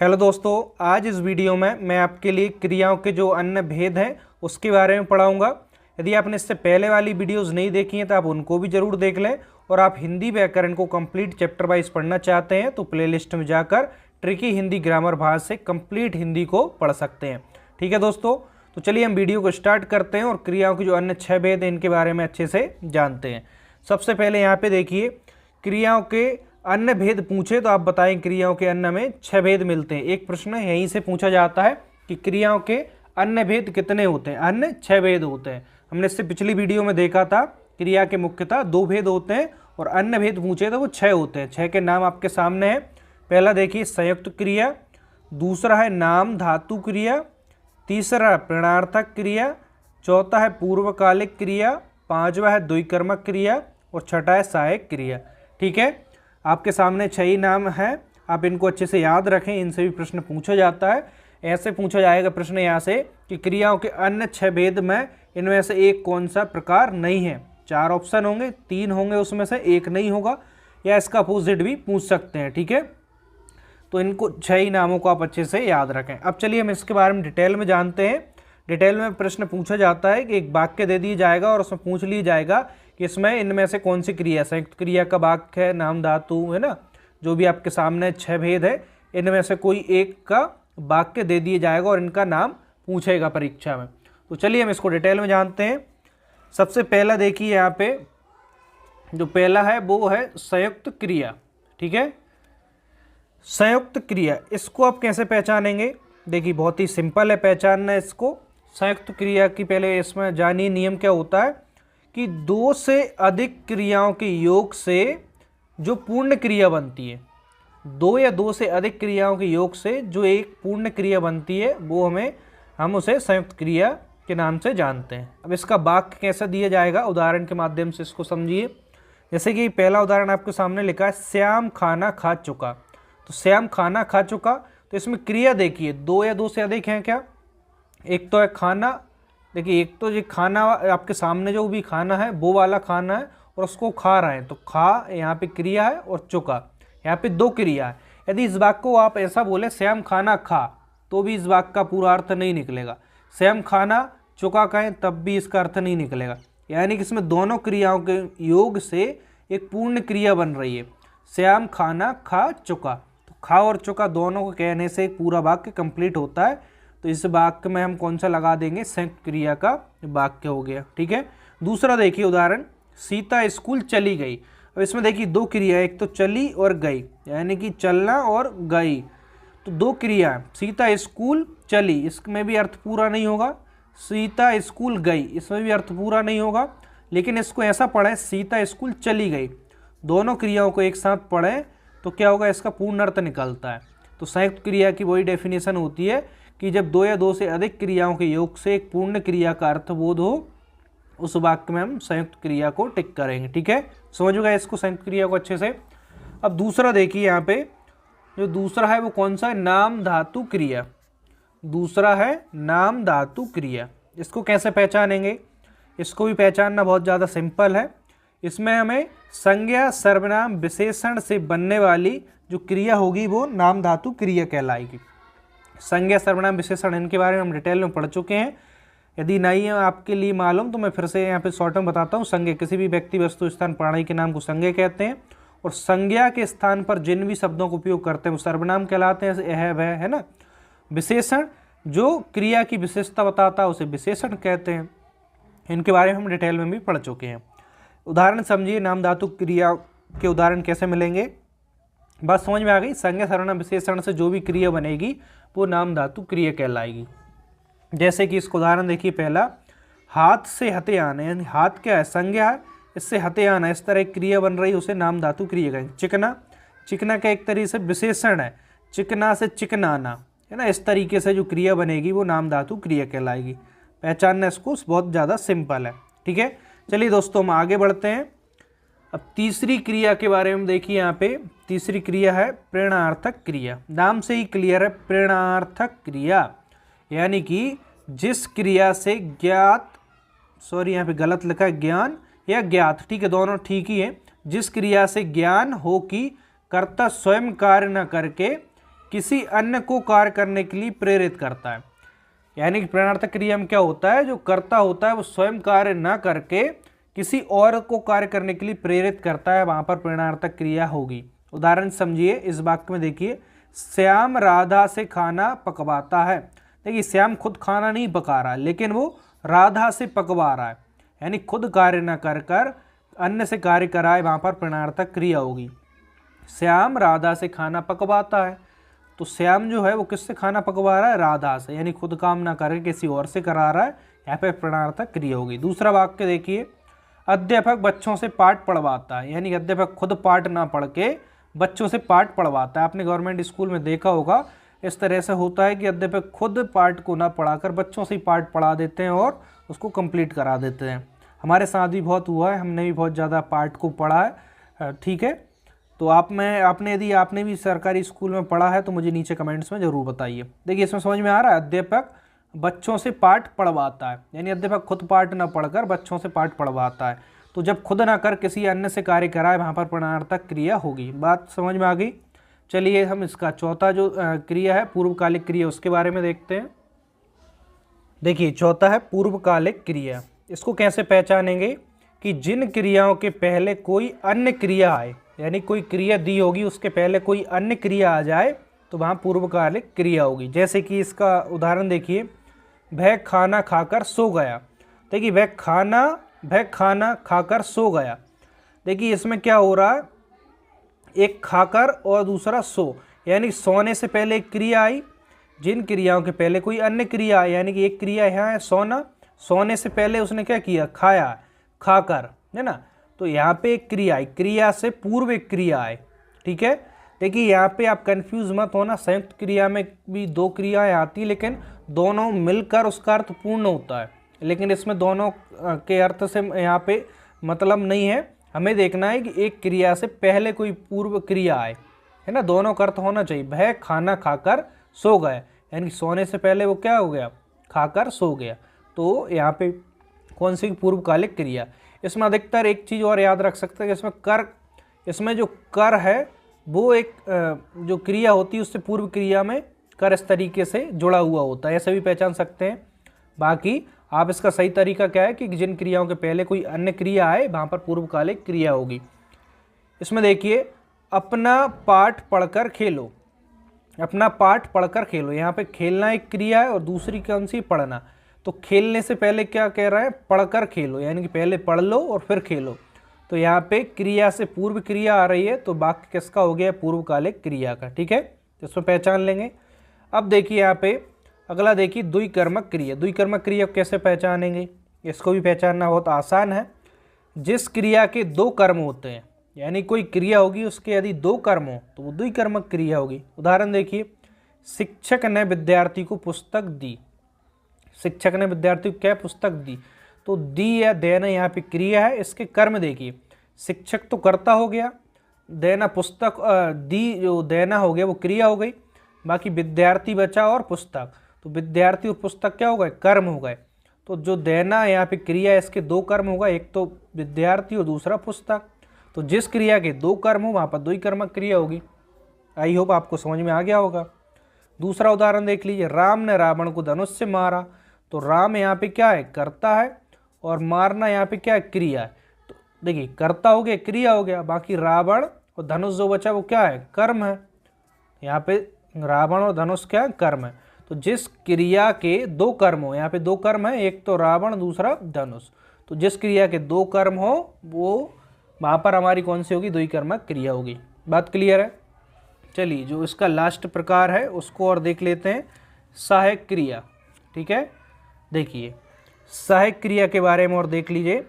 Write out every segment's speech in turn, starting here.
Hello दोस्तों, आज इस वीडियो में मैं आपके लिए क्रियाओं के जो अन्य भेद हैं उसके बारे में पढ़ाऊंगा। यदि आपने इससे पहले वाली वीडियोस नहीं देखी हैं तो आप उनको भी ज़रूर देख लें, और आप हिंदी व्याकरण को कंप्लीट चैप्टर वाइज पढ़ना चाहते हैं तो प्लेलिस्ट में जाकर ट्रिकी हिंदी ग्रामर भाग से कंप्लीट हिंदी को पढ़ सकते हैं। ठीक है दोस्तों, तो चलिए हम वीडियो को स्टार्ट करते हैं और क्रियाओं के जो अन्य 6 भेद हैं इनके बारे में अच्छे से जानते हैं। सबसे पहले यहाँ पे देखिए, क्रियाओं के अन्य भेद पूछे तो आप बताएं क्रियाओं के अन्य में 6 भेद मिलते हैं। एक प्रश्न यहीं से पूछा जाता है कि क्रियाओं के अन्य भेद कितने होते हैं। अन्य 6 भेद होते हैं। हमने इससे पिछली वीडियो में देखा था क्रिया के मुख्यतः 2 भेद होते हैं और अन्य भेद पूछे तो वो 6 होते हैं। 6 के नाम आपके सामने हैं। पहला देखिए संयुक्त क्रिया, दूसरा है नाम धातु क्रिया, तीसरा प्रणार्थक क्रिया, चौथा है पूर्वकालिक क्रिया, पांचवा है द्विकर्मक क्रिया और छठा है सहायक क्रिया। ठीक है, आपके सामने 6 ही नाम हैं, आप इनको अच्छे से याद रखें, इनसे भी प्रश्न पूछा जाता है। ऐसे पूछा जाएगा प्रश्न यहाँ से कि क्रियाओं के अन्य 6 भेद में इनमें से एक कौन सा प्रकार नहीं है। 4 ऑप्शन होंगे, 3 होंगे उसमें से एक नहीं होगा, या इसका अपोजिट भी पूछ सकते हैं। ठीक है, तो इनको 6 ही नामों को आप अच्छे से याद रखें। अब चलिए हम इसके बारे में डिटेल में जानते हैं। डिटेल में प्रश्न पूछा जाता है कि एक वाक्य दे दिया जाएगा और उसमें पूछ लिया जाएगा कि इसमें इनमें से कौन सी क्रिया, संयुक्त क्रिया का वाक्य है, नाम धातु है ना, जो भी आपके सामने 6 भेद है इनमें से कोई एक का वाक्य दे दिया जाएगा और इनका नाम पूछेगा परीक्षा में। तो चलिए हम इसको डिटेल में जानते हैं। सबसे पहला देखिए, यहाँ पे जो पहला है वो है संयुक्त क्रिया। ठीक है, संयुक्त क्रिया, इसको आप कैसे पहचानेंगे? देखिए बहुत ही सिंपल है पहचानना इसको। संयुक्त क्रिया की पहले इसमें जानिए नियम क्या होता है कि 2 से अधिक क्रियाओं के योग से जो पूर्ण क्रिया बनती है, 2 या 2 से अधिक क्रियाओं के योग से जो एक पूर्ण क्रिया बनती है वो हम उसे संयुक्त क्रिया के नाम से जानते हैं। अब इसका वाक्य कैसे दिया जाएगा, उदाहरण के माध्यम से इसको समझिए। जैसे कि पहला उदाहरण आपके सामने लिखा है, श्याम खाना खा चुका। तो श्याम खाना खा चुका, तो इसमें क्रिया देखिए 2 या 2 से अधिक हैं क्या? एक तो है खाना, देखिए एक तो ये खाना आपके सामने जो भी खाना है वो वाला खाना है और उसको खा रहे हैं, तो खा यहाँ पे क्रिया है और चुका यहाँ पे 2 क्रिया है। यदि इस वाक्य को आप ऐसा बोले श्याम खाना खा, तो भी इस वाक्य का पूरा अर्थ नहीं निकलेगा। श्याम खाना चुका कहें तब भी इसका अर्थ नहीं निकलेगा। यानी कि इसमें दोनों क्रियाओं के योग से एक पूर्ण क्रिया बन रही है। श्याम खाना खा चुका, तो खा और चुका दोनों को कहने से एक पूरा वाक्य कंप्लीट होता है। तो इस वाक्य में हम कौन सा लगा देंगे? संयुक्त क्रिया का वाक्य हो गया। ठीक है, दूसरा देखिए उदाहरण, सीता स्कूल चली गई। अब इसमें देखिए 2 क्रिया, एक तो चली और गई, यानी कि चलना और गई, तो 2 क्रिया है। सीता स्कूल चली, इसमें भी अर्थ पूरा नहीं होगा। सीता स्कूल गई, इसमें भी अर्थ पूरा नहीं होगा। लेकिन इसको ऐसा पढ़ें, सीता स्कूल चली गई, दोनों क्रियाओं को एक साथ पढ़ें तो क्या होगा? इसका पूर्ण अर्थ निकलता है। तो संयुक्त क्रिया की वही डेफिनेशन होती है कि जब 2 या 2 से अधिक क्रियाओं के योग से एक पूर्ण क्रिया का अर्थबोध हो, उस वाक्य में हम संयुक्त क्रिया को टिक करेंगे। ठीक है, समझ गए इसको, संयुक्त क्रिया को अच्छे से। अब दूसरा देखिए, यहाँ पे जो दूसरा है वो कौन सा है? नाम धातु क्रिया। दूसरा है नाम धातु क्रिया। इसको कैसे पहचानेंगे? इसको भी पहचानना बहुत ज़्यादा सिंपल है। इसमें हमें संज्ञा सर्वनाम विशेषण से बनने वाली जो क्रिया होगी वो नाम धातु क्रिया कहलाएगी। संज्ञा सर्वनाम विशेषण, इनके बारे में हम डिटेल में पढ़ चुके हैं। यदि नहीं है आपके लिए मालूम तो मैं फिर से यहाँ पे शॉर्ट में बताता हूँ। संज्ञा, किसी भी व्यक्ति वस्तु स्थान प्राणी के नाम को संज्ञा कहते हैं, और संज्ञा के स्थान पर जिन भी शब्दों का उपयोग करते हैं वो सर्वनाम कहलाते हैं, यह वह है ना। विशेषण जो क्रिया की विशेषता बताता है उसे विशेषण कहते हैं। इनके बारे में हम डिटेल में भी पढ़ चुके हैं। उदाहरण समझिए, नाम धातु क्रिया के उदाहरण कैसे मिलेंगे, बात समझ में आ गई। संज्ञा सर्वनाम विशेषण से जो भी क्रिया बनेगी वो नाम धातु क्रिया कहलाएगी। जैसे कि इसको उदाहरण देखिए, पहला हाथ से हते आना, यानी हाथ क्या है? संज्ञा है, इससे हते आना, इस तरह एक क्रिया बन रही है उसे नाम धातु क्रिया कहेंगे। चिकना, चिकना का एक तरीके से विशेषण है, चिकना से चिकनाना है ना, इस तरीके से जो क्रिया बनेगी वो नाम धातु क्रिया कहलाएगी। पहचानना इसको बहुत ज़्यादा सिंपल है। ठीक है, चलिए दोस्तों हम आगे बढ़ते हैं। अब तीसरी क्रिया के बारे में देखिए, यहाँ पे तीसरी क्रिया है प्रेरणार्थक क्रिया। नाम से ही क्लियर है, प्रेरणार्थक क्रिया, यानी कि जिस क्रिया से ज्ञात, सॉरी यहाँ पे गलत लिखा है, ज्ञान या ज्ञात, ठीक है दोनों ठीक ही है। जिस क्रिया से ज्ञान हो कि कर्ता स्वयं कार्य न करके किसी अन्य को कार्य करने के लिए प्रेरित करता है। यानी कि प्रेरणार्थक क्रिया में क्या होता है, जो कर्ता होता है वो स्वयं कार्य ना करके किसी और को कार्य करने के लिए प्रेरित करता है, वहां पर प्रेरणार्थक क्रिया होगी। उदाहरण समझिए, इस वाक्य में देखिए, श्याम राधा से खाना पकवाता है। देखिए श्याम खुद खाना नहीं पका रहा है, लेकिन वो राधा से पकवा रहा है, यानी खुद कार्य न कर कर अन्य से कार्य कराए, वहां पर प्रेरणार्थक क्रिया होगी। श्याम राधा से खाना पकवाता है, तो श्याम जो है वो किससे खाना पकवा रहा है, राधा से, यानी खुद काम ना करके किसी और से करा रहा है, यहाँ पे प्रेरणार्थक क्रिया होगी। दूसरा वाक्य देखिए, अध्यापक बच्चों से पाठ पढ़वाता है, यानी अध्यापक खुद पाठ ना पढ़ के बच्चों से पाठ पढ़वाता है। आपने गवर्नमेंट स्कूल में देखा होगा, इस तरह से होता है कि अध्यापक खुद पाठ को ना पढ़ाकर बच्चों से ही पाठ पढ़ा देते हैं और उसको कंप्लीट करा देते हैं। हमारे साथ भी बहुत हुआ है, हमने भी बहुत ज़्यादा पाठ को पढ़ा है, ठीक है। तो यदि आपने भी सरकारी स्कूल में पढ़ा है तो मुझे नीचे कमेंट्स में ज़रूर बताइए। देखिए इसमें समझ में आ रहा है, अध्यापक बच्चों से पाठ पढ़वाता है, यानी अध्यापक खुद पाठ ना पढ़कर बच्चों से पाठ पढ़वाता है। तो जब खुद ना कर किसी अन्य से कार्य कराए, वहाँ पर प्रेरणार्थक क्रिया होगी। बात समझ में आ गई। चलिए हम इसका चौथा जो क्रिया है पूर्वकालिक क्रिया, उसके बारे में देखते हैं। देखिए चौथा है पूर्वकालिक क्रिया। इसको कैसे पहचानेंगे कि जिन क्रियाओं के पहले कोई अन्य क्रिया आए, यानी कोई क्रिया दी होगी उसके पहले कोई अन्य क्रिया आ जाए तो वहाँ पूर्वकालिक क्रिया होगी। जैसे कि इसका उदाहरण देखिए, वह खाना खाकर सो गया। देखिए वह खाना खाकर सो गया। देखिए इसमें क्या हो रहा है, एक खाकर और दूसरा सो, यानी सोने से पहले एक क्रिया आई। जिन क्रियाओं के पहले कोई अन्य क्रिया आई, यानी कि एक क्रिया यहाँ है सोना, सोने से पहले उसने क्या किया, खाया, खाकर, है ना। तो यहाँ पे एक क्रिया आई, क्रिया से पूर्व एक क्रिया आए, ठीक है। देखिए यहाँ पे आप कंफ्यूज मत होना, संयुक्त क्रिया में भी दो क्रियाएं आती, लेकिन दोनों मिलकर उसका अर्थ पूर्ण होता है, लेकिन इसमें दोनों के अर्थ से यहाँ पे मतलब नहीं है। हमें देखना है कि एक क्रिया से पहले कोई पूर्व क्रिया आए, है ना, दोनों का अर्थ होना चाहिए। वह खाना खाकर सो गए, यानी सोने से पहले वो क्या हो गया, खाकर सो गया। तो यहाँ पे कौन सी पूर्वकालिक क्रिया। इसमें अधिकतर एक चीज़ और याद रख सकते हैं कि इसमें जो कर है वो एक जो क्रिया होती है उससे पूर्व क्रिया में कर इस तरीके से जुड़ा हुआ होता है, ऐसे भी पहचान सकते हैं। बाकी आप इसका सही तरीका क्या है कि जिन क्रियाओं के पहले कोई अन्य क्रिया आए वहाँ पर पूर्वकालिक क्रिया होगी। इसमें देखिए, अपना पाठ पढ़कर खेलो, अपना पाठ पढ़कर खेलो। यहाँ पे खेलना एक क्रिया है और दूसरी कौन सी, पढ़ना। तो खेलने से पहले क्या कह रहा है, पढ़कर खेलो, यानी कि पहले पढ़ लो और फिर खेलो। तो यहाँ पे क्रिया से पूर्व क्रिया आ रही है, तो वाक्य किसका हो गया, पूर्वकालिक क्रिया का, ठीक है। तो इसमें पहचान लेंगे। अब देखिए यहाँ पे अगला देखिए, द्विकर्मक क्रिया। द्विकर्मक क्रिया कैसे पहचानेंगे, इसको भी पहचानना बहुत आसान है। जिस क्रिया के दो कर्म होते हैं, यानी कोई क्रिया होगी उसके यदि दो कर्म हो तो वो द्विकर्मक क्रिया होगी। उदाहरण देखिए, शिक्षक ने विद्यार्थी को पुस्तक दी। शिक्षक ने विद्यार्थी को क्या पुस्तक दी, तो दी या देना यहाँ पे क्रिया है। इसके कर्म देखिए, शिक्षक तो कर्ता हो गया, देना पुस्तक, दी जो देना हो गया वो क्रिया हो गई, बाकी विद्यार्थी बचा और पुस्तक। तो विद्यार्थी और पुस्तक क्या हो गए, कर्म हो गए। तो जो देना यहाँ पे क्रिया है, इसके दो कर्म होगा, एक तो विद्यार्थी और दूसरा पुस्तक। तो जिस क्रिया के दो कर्म हो वहाँ पर द्विकर्मक क्रिया होगी। आई होप आपको समझ में आ गया होगा। दूसरा उदाहरण देख लीजिए, राम ने रावण को धनुष से मारा। तो राम यहाँ पे क्या है, कर्ता है, और मारना यहाँ पे क्या है, क्रिया है। तो देखिए कर्ता हो गया, क्रिया हो गया, बाकी रावण और धनुष जो बचा वो क्या है, कर्म है। यहाँ पे रावण और धनुष क्या है, कर्म है। तो जिस क्रिया के दो कर्म हो, यहाँ पे दो कर्म है, एक तो रावण दूसरा धनुष। तो जिस क्रिया के दो कर्म हो वो वहाँ पर हमारी कौन सी होगी, द्विकर्मक क्रिया होगी। बात क्लियर है। चलिए जो इसका लास्ट प्रकार है उसको और देख लेते हैं, सहायक क्रिया, ठीक है। देखिए सहायक क्रिया के बारे में और देख लीजिए।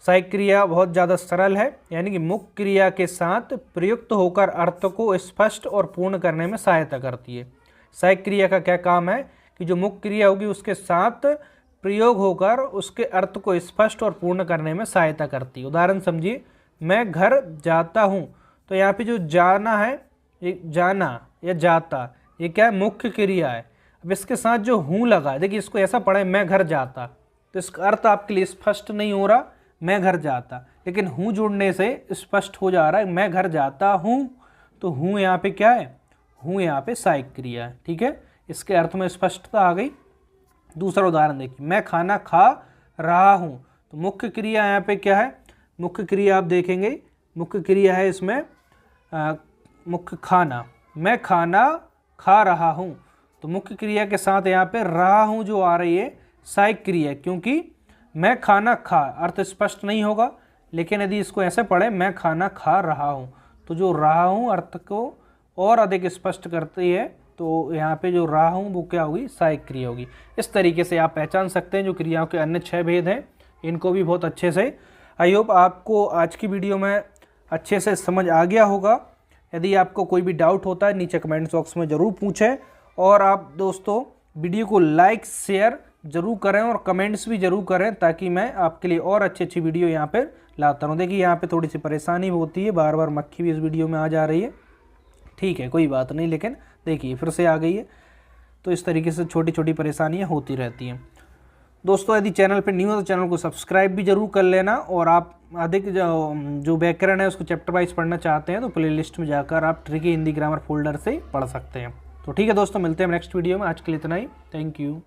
सहायक क्रिया बहुत ज़्यादा सरल है, यानी कि मुख्य क्रिया के साथ प्रयुक्त होकर अर्थ को स्पष्ट और पूर्ण करने में सहायता करती है। सहायक क्रिया का क्या काम है कि जो मुख्य क्रिया होगी उसके साथ प्रयोग होकर उसके अर्थ को स्पष्ट और पूर्ण करने में सहायता करती है। उदाहरण समझिए, मैं घर जाता हूँ। तो यहाँ पे जो जाना है, ये जाना या जाता, ये क्या है, मुख्य क्रिया है। अब इसके साथ जो हूँ लगा है, देखिए इसको ऐसा पढ़े, मैं घर जाता, तो इसका अर्थ आपके लिए स्पष्ट नहीं हो रहा, मैं घर जाता, लेकिन हूँ जुड़ने से स्पष्ट हो जा रहा है, मैं घर जाता हूँ। तो हूँ यहाँ पे क्या है, हूँ यहाँ पे सहायक क्रिया है। ठीक है, इसके अर्थ में स्पष्टता आ गई। दूसरा उदाहरण देखिए, मैं खाना खा रहा हूँ, तो मुख्य क्रिया यहाँ पे क्या है? मुख्य क्रिया आप देखेंगे, मुख्य क्रिया है इसमें मुख्य खाना। मैं खाना खा रहा हूँ, तो मुख्य क्रिया के साथ यहाँ पे रहा हूँ जो आ रही है सहायक क्रिया, क्योंकि मैं खाना खा अर्थ स्पष्ट नहीं होगा, लेकिन यदि इसको ऐसे पढ़े मैं खाना खा रहा हूँ, तो जो रहा हूँ अर्थ को और अधिक स्पष्ट करती है। तो यहाँ पे जो रहा हूँ वो क्या होगी? सहायक क्रिया होगी। इस तरीके से आप पहचान सकते हैं जो क्रियाओं के अन्य 6 भेद हैं, इनको भी बहुत अच्छे से। आई होप आपको आज की वीडियो में अच्छे से समझ आ गया होगा। यदि आपको कोई भी डाउट होता है नीचे कमेंट बॉक्स में ज़रूर पूछें, और आप दोस्तों वीडियो को लाइक शेयर ज़रूर करें और कमेंट्स भी ज़रूर करें, ताकि मैं आपके लिए और अच्छी वीडियो यहाँ पर लाता हूँ। देखिए यहाँ पे थोड़ी सी परेशानी होती है, बार बार मक्खी भी इस वीडियो में आ जा रही है। ठीक है, कोई बात नहीं, लेकिन देखिए फिर से आ गई है। तो इस तरीके से छोटी छोटी परेशानियाँ होती रहती हैं। दोस्तों यदि चैनल पर न्यू है तो चैनल को सब्सक्राइब भी जरूर कर लेना, और आप अधिक जो व्याकरण है उसको चैप्टर वाइज पढ़ना चाहते हैं तो प्लेलिस्ट में जाकर आप ट्रिकी हिंदी ग्रामर फोल्डर से पढ़ सकते हैं। तो ठीक है दोस्तों, मिलते हैं नेक्स्ट वीडियो में। आज के लिए इतना ही। Thank you.